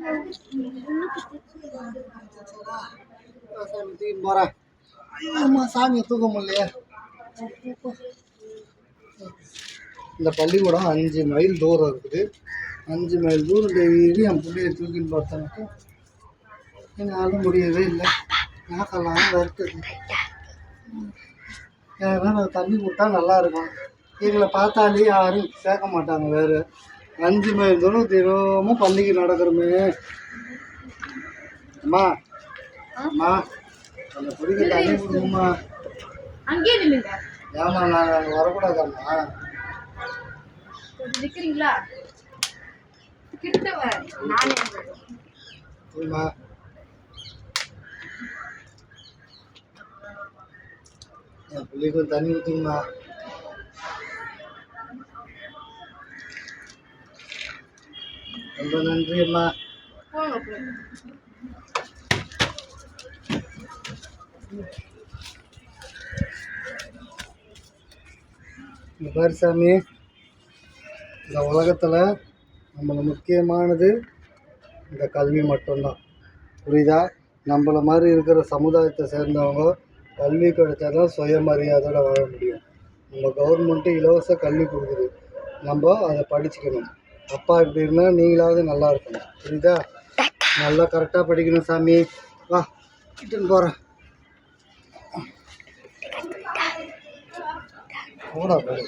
சாமி தூக்கி போகிறேன். ஆமா சாமியை தூக்க முடியலையே. இந்த பள்ளிக்கூடம் 5 மைல் தூரம் இருக்குது. 5 மைல் தூரம் டெய்லி என் பிள்ளைய தூக்கின்னு பார்த்தனாக்கா என்னால் முடியவே இல்லை. நாக்கெல்லாம் வருத்துது. ஏன்னா நான் தண்ணி கொடுத்தா நல்லாயிருக்கும். எங்களை பார்த்தாலே யாரும் சேர்க்க மாட்டாங்க. வேறு 5 மைல் தூரம் தினமும் பள்ளிக்கு நடக்கிறோமே. அம்மா அம்மா அந்த பிடிக்க தண்ணி கொடுக்குமா? அங்கேயே நில்லுங்க. ஏமா நான் வரக்கூடாதாம்மா? நிற்கிறீங்களா? கிட்ட நானே சரிம்மா. என் பிள்ளைக்கு தண்ணி ஊற்றுங்கம்மா. ரொம்ப நன்றி அம்மா. பாரு சாமி, இந்த உலகத்தில் நம்மளுக்கு முக்கியமானது இந்த கல்வி மட்டும்தான். புரியுதா? நம்மள மாதிரி இருக்கிற சமுதாயத்தை சேர்ந்தவங்க கல்வி கிடைச்சா தான் சுயமரியாதையோட வாழ முடியும். நம்ம கவர்மெண்ட்டு இலவச கல்வி கொடுக்குது. நம்ம அதை படிச்சுக்கணும். அப்பா இப்படி இருந்தால் நீங்களாவது நல்லா இருக்கணும். புரியுதா? நல்லா கரெக்டாக படிக்கணும் சாமி. வா கிட்டன்னு போகிறேன். போடா போடு.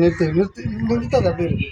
நிறுத்து நிறுத்து நிறுத்தாது அப்படி இருக்கு.